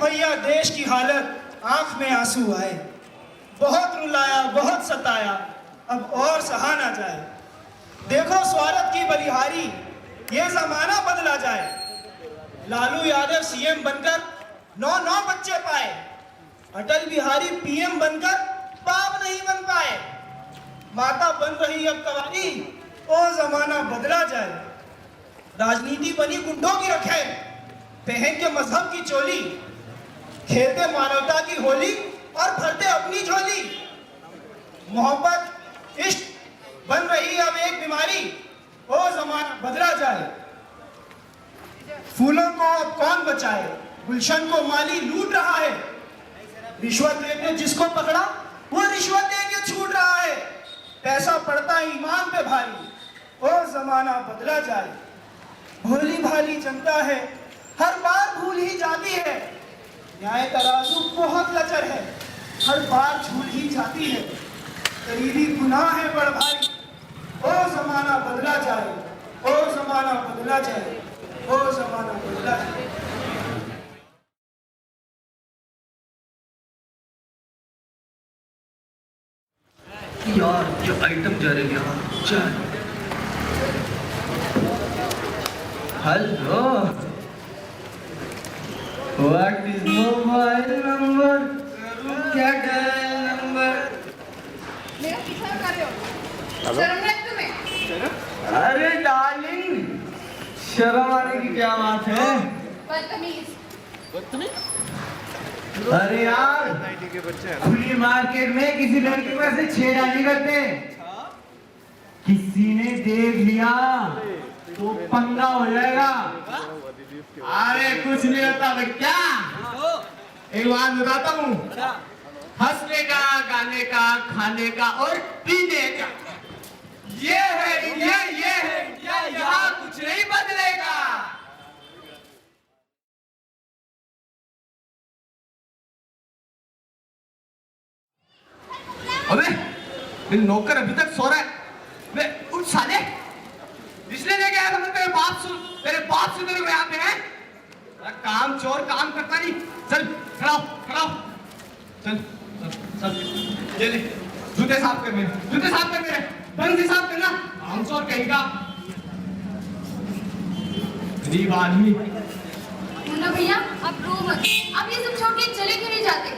भैया देश की हालत आंख में आंसू आए। बहुत रुलाया, बहुत सताया, अब और सहा ना जाए। देखो स्वार्थ की बलिहारी, ये जमाना बदला जाए। लालू यादव सीएम बनकर 9 बच्चे पाए, अटल बिहारी पीएम बनकर बाप नहीं बन पाए। माता बन रही अब कवारी, ओ जमाना बदला जाए। राजनीति बनी गुंडों की रखें, पहन के मजहब की चोली, खेलते मानवता की होली और भरते अपनी झोली। मोहब्बत इश्क बन रही अब एक बीमारी, ओ जमाना बदला जाए। फूलों को अब कौन बचाए, गुलशन को माली लूट रहा है। रिश्वत लेके जिसको पकड़ा वो रिश्वत देके छूट रहा है। पैसा पड़ता ईमान पे भारी, ओ जमाना बदला जाए। भोली भाली जनता है, हर बार भूल ही जाती है। न्याय तराजू बहुत लचर है, हर बार झूल ही जाती है। करीबी गुनाह है बड़ भारी, ओ जमाना बदला जाए, ओ जमाना बदला जाए, ओ जमाना बदला जाए। यार जो आइटम जा रहे हैं चल। Hello, what is mobile number? क्या डायल नंबर? मेरा पीछा कर रहे हो? शर्म नहीं तुम्हें? अरे डार्लिंग, शर्म आने की क्या बात है? बदतमीज। अरे यार, खुली मार्केट में किसी लड़की को ऐसे छेड़ा नहीं करते। किसी ने देख लिया तो पंगा हो जाएगा। अरे कुछ नहीं होता भैया, एक बात बताता हूँ, हंसने का, गाने का, खाने का और पीने का, ये है इंडिया, ये है इंडिया, यहाँ कुछ नहीं बदलेगा। अबे मेरे नौकर अभी तक सो रहा है। वे उठ साले, इसलिए लेके आया था मैं तेरे बाप से तेरे को यहाँ पे है। काम चोर काम करता नहीं। चल खड़ा हो, चल चल चल, ये ले जूते साफ कर मेरे, जूते साफ कर मेरे, ढंग से साफ करना। काम चोर कहेगा गरीब आदमी। मुन्ना भैया आप रो मत, आप ये सब छोड़ के चले क्यों नहीं जाते?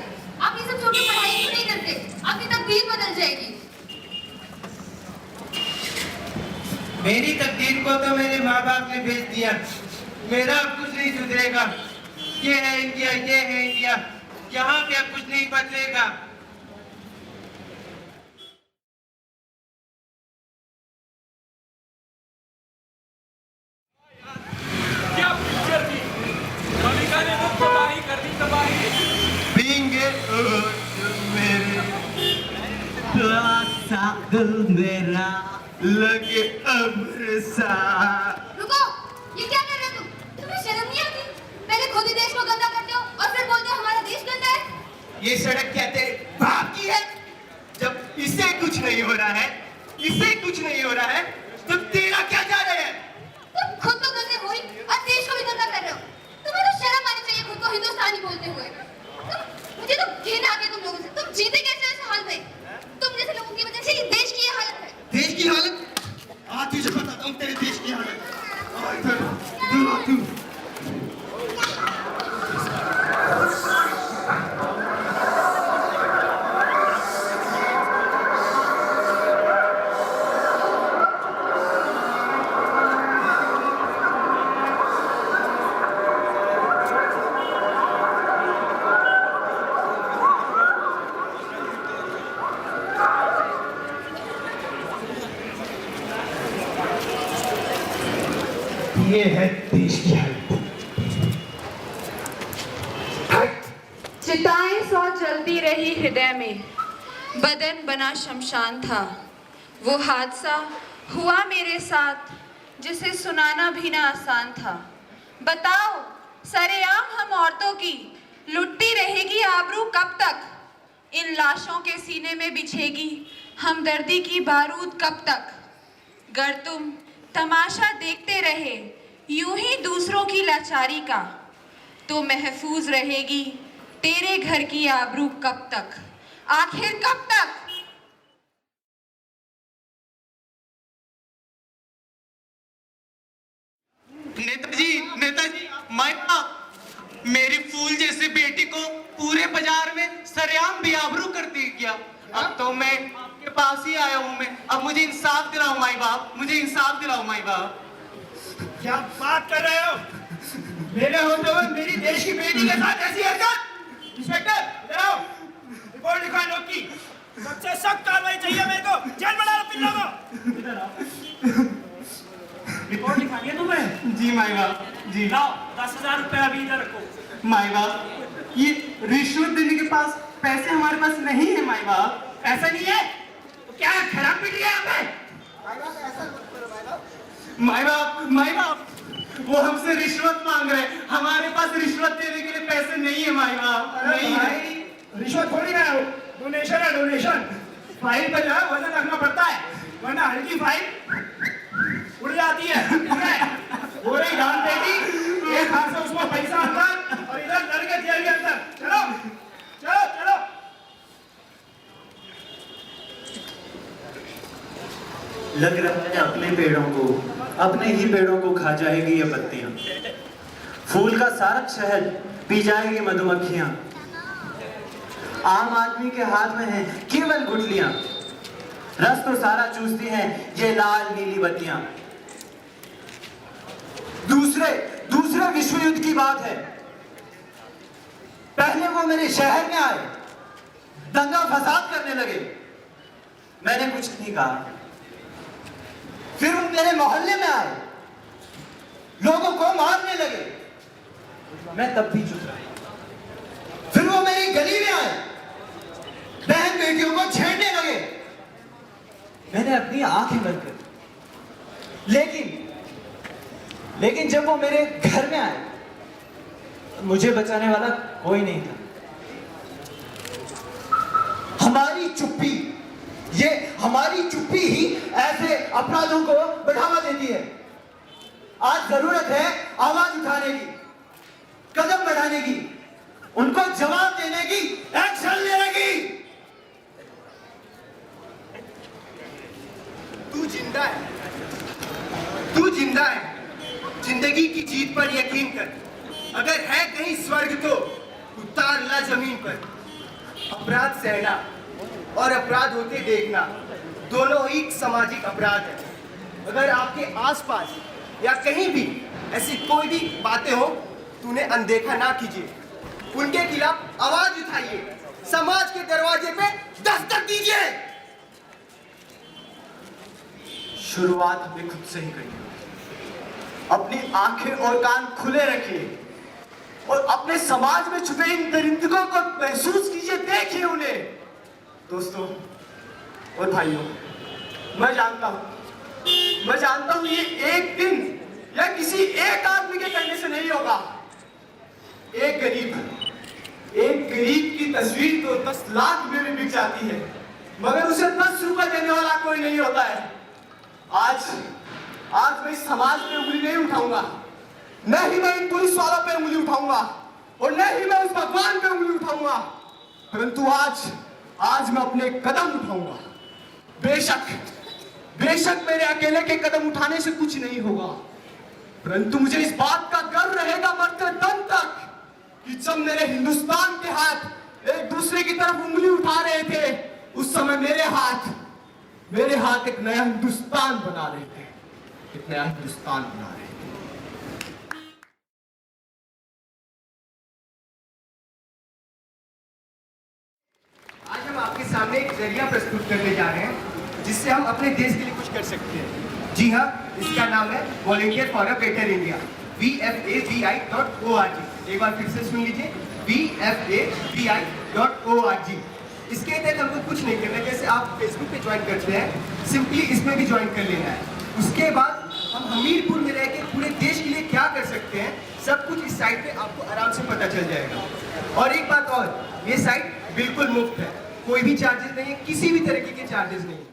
आप ये सब छोड़ के पढ़ाई क्यों नहीं करते? आपकी तकदीर बदल जाएगी। मेरी तकदीर को तो मेरे माँ बाप ने भेज दिया, मेरा अब कुछ नहीं सुधरेगा। ये है इंडिया, ये है इंडिया, यहाँ पे अब कुछ नहीं बदलेगा। क्या पिक्चर थी, मलिका ने तो तबाही कर दी, तबाही। भीगे मेरे सा दिल मेरा लगे अब्र सा। रुको, ये क्या कर रहे हो तुम? तुम्हें शर्म नहीं आती? पहले खुद ही देश को गंदा करते हो और फिर बोलते हो हमारा देश गंदा है। ये सड़क क्या तेरे बाप की है? जब इसे कुछ नहीं हो रहा है, इसे कुछ नहीं हो रहा है, तो तेरा क्या जा रहा है? तुम खुद तो गंदे हो ही और देश को भी गंदा कर रहे हो। तुम्हें तो शर्म आनी चाहिए खुद को हिंदुस्तानी बोलते हुए। मुझे तो घिन आती है तुम लोगों से। तुम जीते कैसे इस हाल में? तुम जैसे लोगों की वजह से ये देश की ये हालत है। देश की हालत? आज तुझे बताता हूँ तेरे देश की हालत। आ इधर, इधर आ तू। ये है देश की हालत। चिताएं सौ जलती रही हृदय में, बदन बना शमशान था। वो हादसा हुआ मेरे साथ जिसे सुनाना भी ना आसान था। बताओ सरेआम हम औरतों की लुटती रहेगी आबरू कब तक? इन लाशों के सीने में बिछेगी हमदर्दी की बारूद कब तक? गर तुम तमाशा देखते रहे यूं ही दूसरों की लाचारी का, तो महफूज रहेगी तेरे घर की आबरू कब तक, आखिर कब तक? नेताजी, माय बाप मेरी फूल जैसे बेटी को पूरे बाजार में सरेआम बेआबरू कर दिया। अब तो मैं आपके पास ही आया हूँ। मैं अब मुझे इंसाफ दिलाओ माय बाप, मुझे इंसाफ दिलाओ माय बाप। क्या बात कर रहे हो? मेरे होते हुए मेरी देश की बेटी के साथ ऐसी हरकत? इंस्पेक्टर इधर आओ, रिपोर्ट लिखा लोग की। सबसे सख्त कार्रवाई चाहिए मेरे को, जेल में डालो पिल्लों को। इधर आओ, रिपोर्ट लिखानी है तुम्हें? जी माय बाप जी। लाओ 10,000 रुपए अभी इधर रखो। माय बाप ये रिश्वत देने के पास पैसे हमारे पास नहीं है माय बाप। ऐसा नहीं है तो क्या खराब पीट रही है यहाँ पे? माय बाप वो हमसे रिश्वत मांग रहे हैं। हमारे पास रिश्वत देने के लिए पैसे नहीं है माय बाप, नहीं है। रिश्वत थोड़ी ना है, डोनेशन है डोनेशन। फाइल पर जो है वजन रखना पड़ता है, वरना हल्की फाइल उड़ जाती है। हो रही डाल बेटी, एक हाथ से उसमें पैसा अंदर और इधर लड़के जेल के अंदर। चलो चलो चलो। लग रहा है अपने पेड़ों को, अपने ही पेड़ों को खा जाएगी ये पत्तियां। फूल का सारा शहद पी जाएगी मधुमक्खियां। आम आदमी के हाथ में है केवल गुठलियां, रस तो सारा चूसती हैं ये लाल नीली बत्तियां। दूसरे विश्व युद्ध की बात है। पहले वो मेरे शहर में आए, दंगा फसाद करने लगे, मैंने कुछ नहीं कहा। फिर वो मेरे मोहल्ले में आए, लोगों को मारने लगे, मैं तब भी चुप रहा। फिर वो मेरी गली में आए, बहन बेटियों को छेड़ने लगे, मैंने अपनी आंखें बंद कर दी। लेकिन जब वो मेरे घर में आए, मुझे बचाने वाला कोई नहीं था। हमारी चुप्पी ही ऐसे अपराधों को बढ़ावा देती है। आज जरूरत है आवाज उठाने की, कदम बढ़ाने की, उनको जवाब देने की, एक्शन लेने की। तू जिंदा है। जिंदगी की जीत पर यकीन कर। अगर है कहीं स्वर्ग तो उतार ला जमीन पर। अपराध सहना और अपराध होते देखना दोनों ही सामाजिक अपराध है। अगर आपके आसपास या कहीं भी ऐसी कोई भी बातें हो तो उन्हें अनदेखा ना कीजिए, उनके खिलाफ आवाज उठाइए, समाज के दरवाजे पे दस्तक दीजिए। शुरुआत हमें खुद से ही करनी होगी। अपनी आंखें और कान खुले रखिए और अपने समाज में छुपे इन दरिंदों को महसूस कीजिए, देखिए उन्हें। दोस्तों और भाइयों, मैं जानता हूं ये एक दिन या किसी एक आदमी के करने से नहीं होगा। एक गरीब की तस्वीर तो 10 लाख रुपए में बिक जाती है, मगर उसे 10 रुपए देने वाला कोई नहीं होता है। आज मैं इस समाज पे उंगली नहीं उठाऊंगा, न ही मैं इन पुलिस वालों पे उंगली उठाऊंगा और न ही मैं उस भगवान पे उंगली उठाऊंगा, परंतु आज मैं अपने कदम उठाऊंगा। बेशक मेरे अकेले के कदम उठाने से कुछ नहीं होगा, परंतु मुझे इस बात का गर्व रहेगा मरते दम तक कि जब मेरे हिंदुस्तान के हाथ एक दूसरे की तरफ उंगली उठा रहे थे, उस समय मेरे हाथ एक नया हिंदुस्तान बना रहे थे, एक नया हिंदुस्तान बना रहे थे। आज हम आपके सामने एक जरिया प्रस्तुत करने जा रहे हैं जिससे हम अपने देश के लिए कुछ कर सकते हैं। जी हाँ, इसका नाम है volunteer for a better India, VFABI.org। एक बार फिर से सुन लीजिए, VFABI.org। इसके तहत हमको कुछ नहीं करना है। जैसे आप फेसबुक पे ज्वाइन करते हैं, सिंपली इसमें भी ज्वाइन कर लेना है। उसके बाद हम हमीरपुर में रह के पूरे देश के लिए क्या कर सकते हैं, सब कुछ इस साइट पे आपको आराम से पता चल जाएगा। और एक बात और, ये साइट बिल्कुल मुफ्त है, कोई भी चार्जेस नहीं है, किसी भी तरीके के चार्जेस नहीं है।